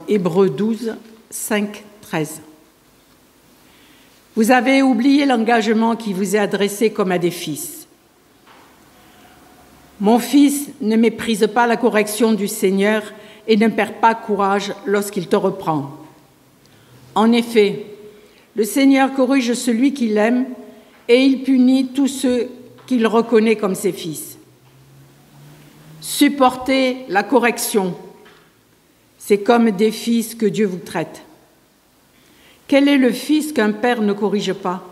Hébreux 12, 5, 13. Vous avez oublié l'engagement qui vous est adressé comme à des fils. Mon fils, ne méprise pas la correction du Seigneur et ne perds pas courage lorsqu'il te reprend. En effet, le Seigneur corrige celui qu'il aime et il punit tous ceux qu'il reconnaît comme ses fils. Supportez la correction. C'est comme des fils que Dieu vous traite. Quel est le fils qu'un père ne corrige pas?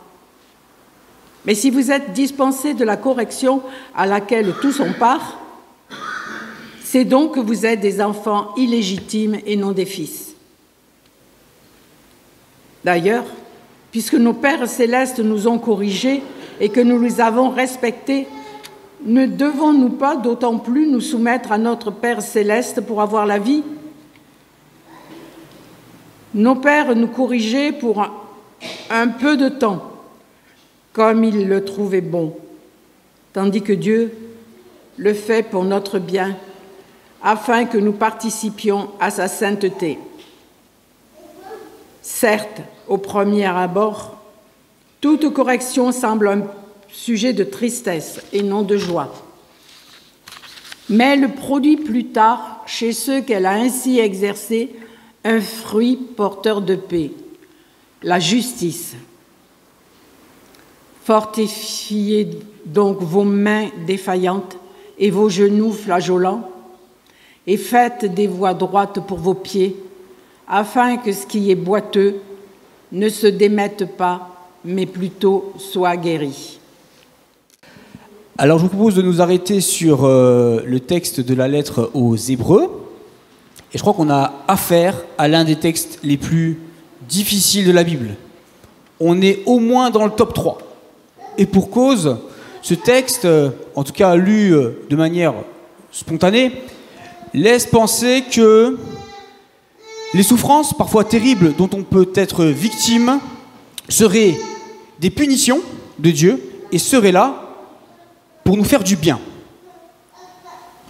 Mais si vous êtes dispensés de la correction à laquelle tous ont part, c'est donc que vous êtes des enfants illégitimes et non des fils. D'ailleurs, puisque nos pères célestes nous ont corrigés et que nous les avons respectés, ne devons-nous pas d'autant plus nous soumettre à notre Père céleste pour avoir la vie? Nos pères nous corrigeaient pour un peu de temps, comme ils le trouvaient bon, tandis que Dieu le fait pour notre bien, afin que nous participions à sa sainteté. Certes, au premier abord, toute correction semble un sujet de tristesse et non de joie. Mais elle produit plus tard, chez ceux qu'elle a ainsi exercés, un fruit porteur de paix, la justice. Fortifiez donc vos mains défaillantes et vos genoux flageolants, et faites des voies droites pour vos pieds, afin que ce qui est boiteux ne se démette pas, mais plutôt soit guéri. Alors je vous propose de nous arrêter sur le texte de la lettre aux Hébreux. Et je crois qu'on a affaire à l'un des textes les plus difficiles de la Bible. On est au moins dans le top 3. Et pour cause, ce texte, en tout cas lu de manière spontanée, laisse penser que les souffrances, parfois terribles, dont on peut être victime, seraient des punitions de Dieu et seraient là pour nous faire du bien.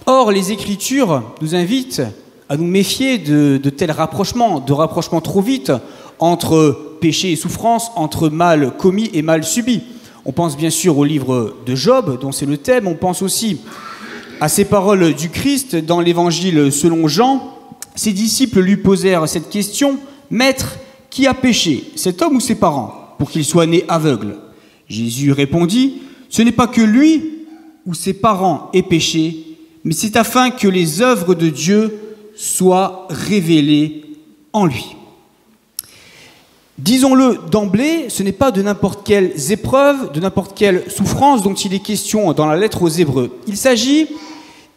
Or, les Écritures nous invitent à nous méfier de tels rapprochements, de rapprochements trop vite entre péché et souffrance, entre mal commis et mal subi. On pense bien sûr au livre de Job, dont c'est le thème. On pense aussi à ces paroles du Christ dans l'Évangile selon Jean. Ses disciples lui posèrent cette question: « Maître, qui a péché, cet homme ou ses parents, pour qu'il soit né aveugle ?» Jésus répondit: « Ce n'est pas que lui ou ses parents aient péché, mais c'est afin que les œuvres de Dieu soient révélées en lui. » Disons-le d'emblée, ce n'est pas de n'importe quelles épreuves, de n'importe quelle souffrance dont il est question dans la lettre aux Hébreux. Il s'agit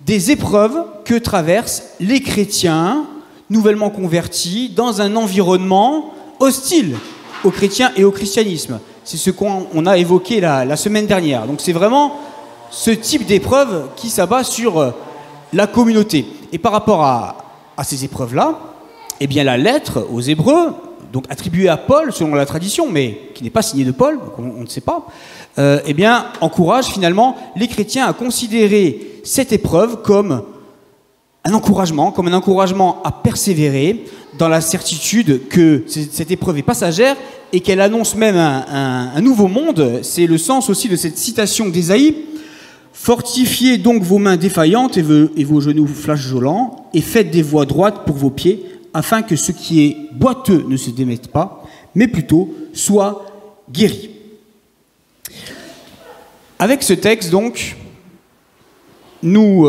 des épreuves que traversent les chrétiens nouvellement convertis dans un environnement hostile aux chrétiens et au christianisme. C'est ce qu'on a évoqué la semaine dernière. Donc c'est vraiment ce type d'épreuve qui s'abat sur la communauté. Et par rapport à ces épreuves-là, eh bien la lettre aux Hébreux, donc attribuée à Paul selon la tradition, mais qui n'est pas signée de Paul, donc on ne sait pas, eh bien encourage finalement les chrétiens à considérer cette épreuve comme un encouragement à persévérer dans la certitude que cette épreuve est passagère et qu'elle annonce même un nouveau monde. C'est le sens aussi de cette citation d'Ésaïe: « Fortifiez donc vos mains défaillantes et vos genoux flageolants, et faites des voies droites pour vos pieds, afin que ce qui est boiteux ne se démette pas, mais plutôt soit guéri. » Avec ce texte, donc, nous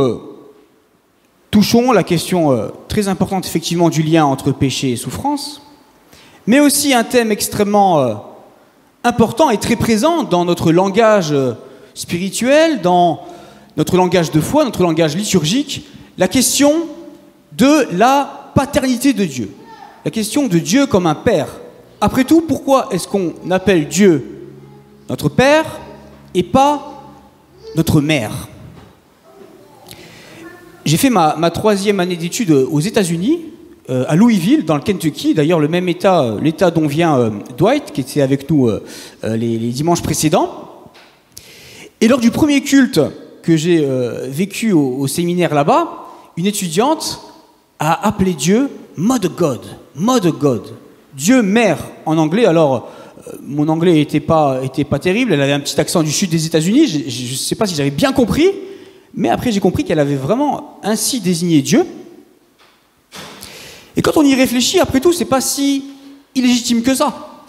touchons la question très importante, effectivement, du lien entre péché et souffrance, mais aussi un thème extrêmement important et très présent dans notre langage spirituel, dans notre langage de foi, notre langage liturgique, la question de la paternité de Dieu, la question de Dieu comme un père. Après tout, pourquoi est-ce qu'on appelle Dieu notre père et pas notre mère? J'ai fait ma 3e année d'études aux États-Unis, à Louisville, dans le Kentucky, d'ailleurs le même état, l'état dont vient Dwight, qui était avec nous les dimanches précédents. Et lors du premier culte que j'ai vécu au séminaire là-bas, une étudiante a appelé Dieu « Mother God, Mother God. Dieu mère en anglais. Alors, mon anglais était pas terrible, elle avait un petit accent du sud des États-Unis, je ne sais pas si j'avais bien compris, mais après j'ai compris qu'elle avait vraiment ainsi désigné Dieu. Et quand on y réfléchit, après tout, c'est pas si illégitime que ça,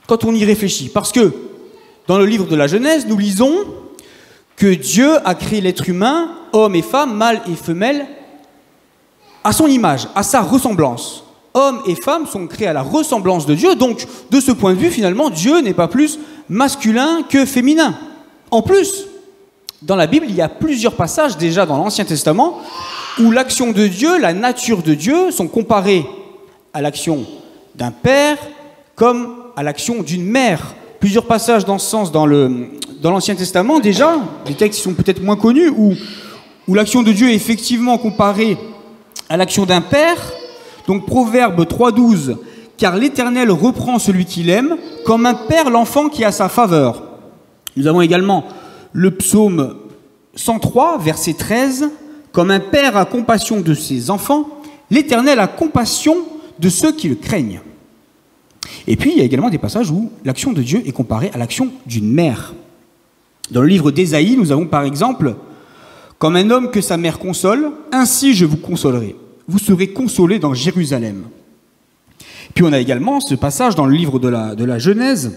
quand on y réfléchit. Parce que, dans le livre de la Genèse, nous lisons que Dieu a créé l'être humain, homme et femme, mâle et femelle, à son image, à sa ressemblance. Hommes et femmes sont créés à la ressemblance de Dieu, donc, de ce point de vue, finalement, Dieu n'est pas plus masculin que féminin. En plus, dans la Bible, il y a plusieurs passages, déjà dans l'Ancien Testament, où l'action de Dieu, la nature de Dieu, sont comparées à l'action d'un père comme à l'action d'une mère. Plusieurs passages dans ce sens dans l'Ancien Testament, déjà, des textes qui sont peut-être moins connus, où l'action de Dieu est effectivement comparée à l'action d'un père. Donc Proverbe 3,12, « Car l'Éternel reprend celui qu'il aime, comme un père l'enfant qui a sa faveur. » Nous avons également le psaume 103, verset 13, « Comme un père a compassion de ses enfants, l'Éternel a compassion de ceux qui le craignent. » Et puis, il y a également des passages où l'action de Dieu est comparée à l'action d'une mère. Dans le livre d'Ésaïe, nous avons par exemple « Comme un homme que sa mère console, ainsi je vous consolerai. Vous serez consolés dans Jérusalem. » Puis on a également ce passage dans le livre de la Genèse,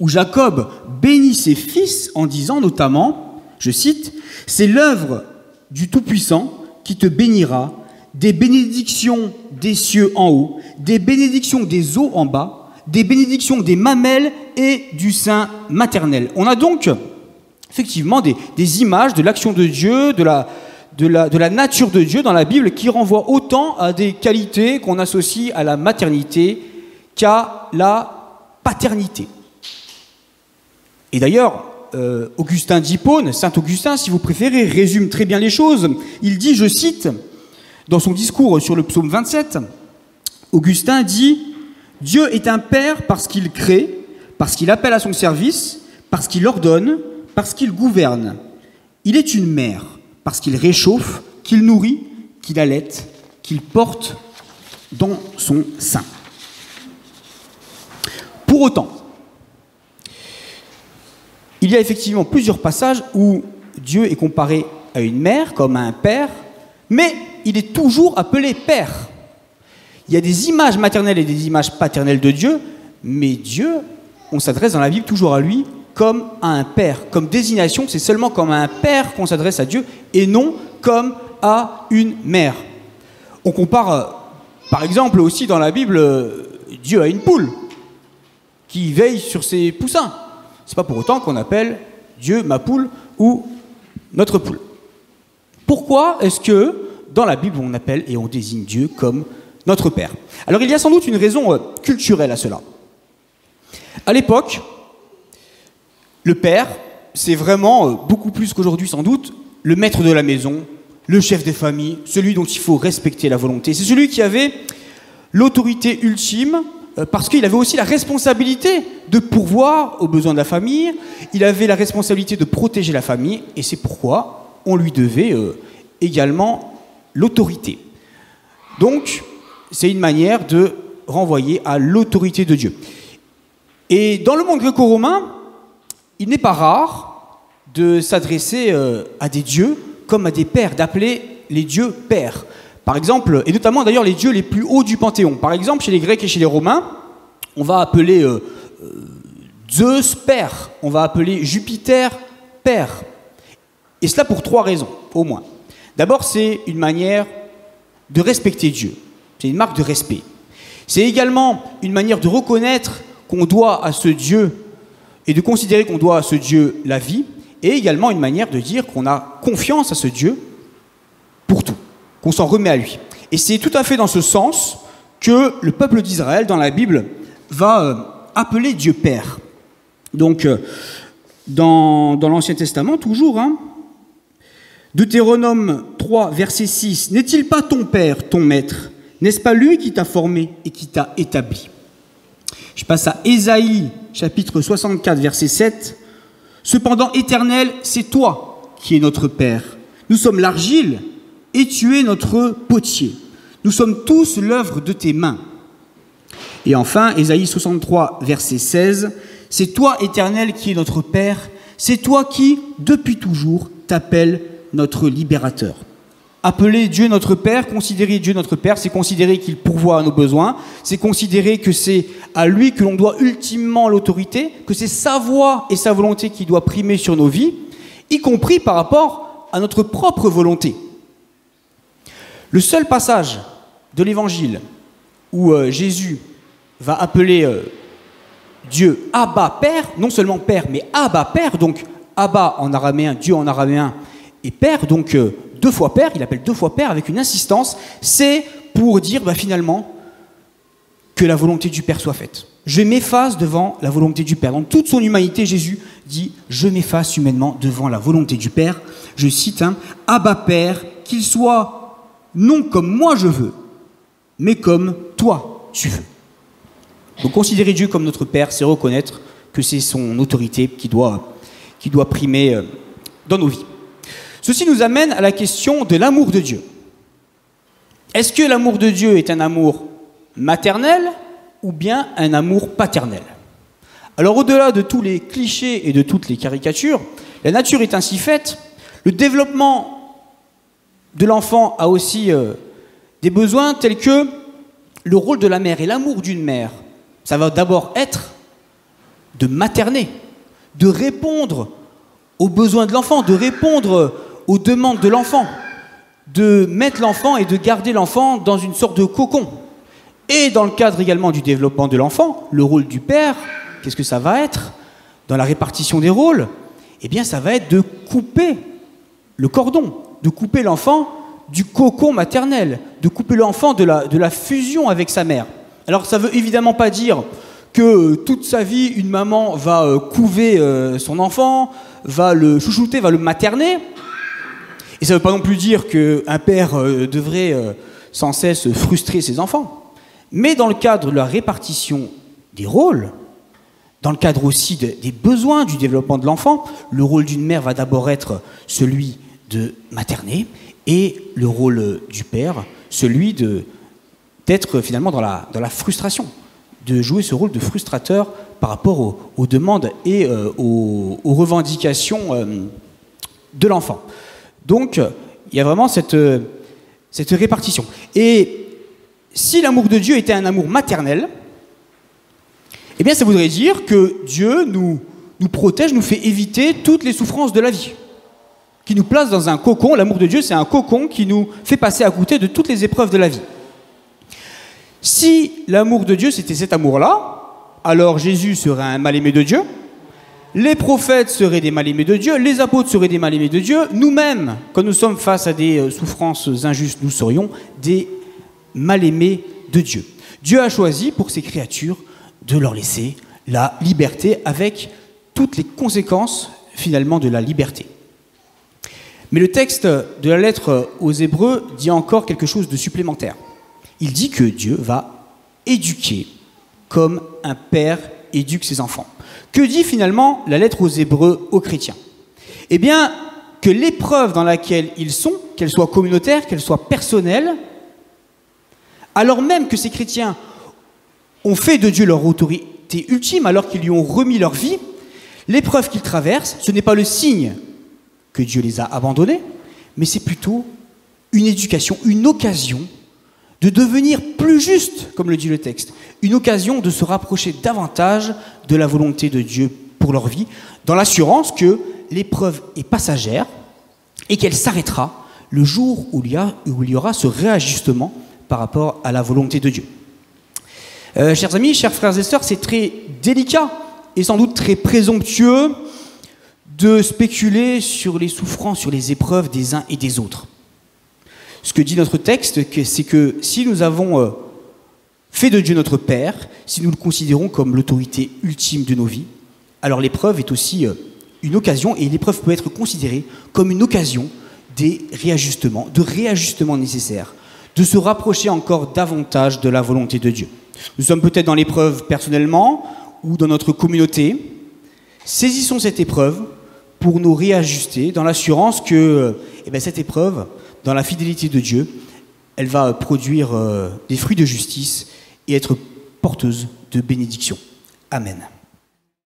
où Jacob bénit ses fils en disant notamment, je cite, « C'est l'œuvre du Tout-Puissant qui te bénira, des bénédictions des cieux en haut, des bénédictions des eaux en bas, des bénédictions des mamelles et du sein maternel. » On a donc effectivement des images de l'action de Dieu, de la nature de Dieu dans la Bible qui renvoient autant à des qualités qu'on associe à la maternité qu'à la paternité. Et d'ailleurs, Augustin d'Hippone, Saint Augustin si vous préférez, résume très bien les choses. Il dit, je cite, dans son discours sur le psaume 27, Augustin dit « Dieu est un père parce qu'il crée, parce qu'il appelle à son service, parce qu'il ordonne, parce qu'il gouverne. Il est une mère, parce qu'il réchauffe, qu'il nourrit, qu'il allaite, qu'il porte dans son sein. » Pour autant, il y a effectivement plusieurs passages où Dieu est comparé à une mère, comme à un père, mais il est toujours appelé père. Il y a des images maternelles et des images paternelles de Dieu, mais Dieu, on s'adresse dans la Bible toujours à lui comme à un père. Comme désignation, c'est seulement comme à un père qu'on s'adresse à Dieu et non comme à une mère. On compare, par exemple, aussi dans la Bible, Dieu à une poule qui veille sur ses poussins. C'est pas pour autant qu'on appelle Dieu ma poule ou notre poule. Pourquoi est-ce que dans la Bible on appelle et on désigne Dieu comme notre Père? Alors il y a sans doute une raison culturelle à cela. À l'époque, le père, c'est vraiment, beaucoup plus qu'aujourd'hui sans doute, le maître de la maison, le chef des familles, celui dont il faut respecter la volonté. C'est celui qui avait l'autorité ultime, parce qu'il avait aussi la responsabilité de pourvoir aux besoins de la famille, il avait la responsabilité de protéger la famille, et c'est pourquoi on lui devait également l'autorité. Donc, c'est une manière de renvoyer à l'autorité de Dieu. Et dans le monde gréco-romain, il n'est pas rare de s'adresser à des dieux comme à des pères, d'appeler les dieux pères. Par exemple, et notamment d'ailleurs les dieux les plus hauts du Panthéon. Par exemple, chez les Grecs et chez les Romains, on va appeler Zeus père, on va appeler Jupiter père. Et cela pour 3 raisons, au moins. D'abord, c'est une manière de respecter Dieu. C'est une marque de respect. C'est également une manière de reconnaître qu'on doit à ce Dieu et de considérer qu'on doit à ce Dieu la vie, et également une manière de dire qu'on a confiance à ce Dieu pour tout, qu'on s'en remet à lui. Et c'est tout à fait dans ce sens que le peuple d'Israël, dans la Bible, va appeler Dieu Père. Donc, dans l'Ancien Testament, toujours, Deutéronome 3, verset 6, « N'est-il pas ton Père, ton Maître? N'est-ce pas lui qui t'a formé et qui t'a établi ?» Je passe à Ésaïe, chapitre 64, verset 7. « Cependant, Éternel, c'est toi qui es notre Père. Nous sommes l'argile et tu es notre potier. Nous sommes tous l'œuvre de tes mains. Et enfin, Ésaïe 63, verset 16, « C'est toi, Éternel, qui es notre Père, c'est toi qui, depuis toujours, t'appelles notre libérateur. » Appeler Dieu notre Père, considérer Dieu notre Père, c'est considérer qu'il pourvoit à nos besoins, c'est considérer que c'est à lui que l'on doit ultimement l'autorité, que c'est sa voix et sa volonté qui doit primer sur nos vies, y compris par rapport à notre propre volonté. Le seul passage de l'Évangile où Jésus va appeler Dieu Abba Père, non seulement Père, mais Abba Père, donc Abba en araméen, Dieu en araméen, et Père, donc deux fois Père, il appelle deux fois Père avec une insistance, c'est pour dire finalement que la volonté du Père soit faite. Je m'efface devant la volonté du Père. Dans toute son humanité, Jésus dit « Je m'efface humainement devant la volonté du Père ». Je cite « Abba Père, qu'il soit non comme moi je veux, mais comme toi tu veux ». Donc considérer Dieu comme notre Père, c'est reconnaître que c'est son autorité qui doit primer dans nos vies. Ceci nous amène à la question de l'amour de Dieu. Est-ce que l'amour de Dieu est un amour maternel ou bien un amour paternel? Alors au-delà de tous les clichés et de toutes les caricatures, la nature est ainsi faite. Le développement de l'enfant a aussi des besoins tels que le rôle de la mère et l'amour d'une mère. Ça va d'abord être de materner, de répondre aux besoins de l'enfant, de répondre aux demandes de l'enfant, de mettre l'enfant et de garder l'enfant dans une sorte de cocon. Et dans le cadre également du développement de l'enfant, le rôle du père, qu'est-ce que ça va être dans la répartition des rôles? Eh bien, ça va être de couper le cordon, de couper l'enfant du cocon maternel, de couper l'enfant de la fusion avec sa mère. Alors, ça ne veut évidemment pas dire que toute sa vie, une maman va couver son enfant, va le chouchouter, va le materner. Et ça ne veut pas non plus dire qu'un père devrait sans cesse frustrer ses enfants. Mais dans le cadre de la répartition des rôles, dans le cadre aussi des besoins du développement de l'enfant, le rôle d'une mère va d'abord être celui de materner et le rôle du père, celui d'être finalement dans la frustration, de jouer ce rôle de frustrateur par rapport aux demandes et aux revendications de l'enfant. Donc, il y a vraiment cette répartition. Et si l'amour de Dieu était un amour maternel, eh bien ça voudrait dire que Dieu nous protège, nous fait éviter toutes les souffrances de la vie, qui nous place dans un cocon. L'amour de Dieu, c'est un cocon qui nous fait passer à côté de toutes les épreuves de la vie. Si l'amour de Dieu, c'était cet amour-là, alors Jésus serait un mal-aimé de Dieu, les prophètes seraient des mal-aimés de Dieu, les apôtres seraient des mal-aimés de Dieu, nous-mêmes, quand nous sommes face à des souffrances injustes, nous serions des mal-aimés de Dieu. Dieu a choisi pour ses créatures de leur laisser la liberté avec toutes les conséquences finalement de la liberté. Mais le texte de la lettre aux Hébreux dit encore quelque chose de supplémentaire. Il dit que Dieu va éduquer comme un père éduque ses enfants. Que dit finalement la lettre aux Hébreux aux chrétiens? Eh bien, que l'épreuve dans laquelle ils sont, qu'elle soit communautaire, qu'elle soit personnelle, alors même que ces chrétiens ont fait de Dieu leur autorité ultime, alors qu'ils lui ont remis leur vie, l'épreuve qu'ils traversent, ce n'est pas le signe que Dieu les a abandonnés, mais c'est plutôt une éducation, une occasion de devenir plus juste, comme le dit le texte, une occasion de se rapprocher davantage de la volonté de Dieu pour leur vie, dans l'assurance que l'épreuve est passagère et qu'elle s'arrêtera le jour où il y aura ce réajustement par rapport à la volonté de Dieu. Chers amis, chers frères et sœurs, c'est très délicat et sans doute très présomptueux de spéculer sur les souffrances, sur les épreuves des uns et des autres. Ce que dit notre texte, c'est que si nous avons fait de Dieu notre Père, si nous le considérons comme l'autorité ultime de nos vies, alors l'épreuve est aussi une occasion, et l'épreuve peut être considérée comme une occasion de réajustements nécessaires, de se rapprocher encore davantage de la volonté de Dieu. Nous sommes peut-être dans l'épreuve personnellement ou dans notre communauté. Saisissons cette épreuve pour nous réajuster dans l'assurance que cette épreuve, dans la fidélité de Dieu, elle va produire des fruits de justice et être porteuse de bénédiction. Amen.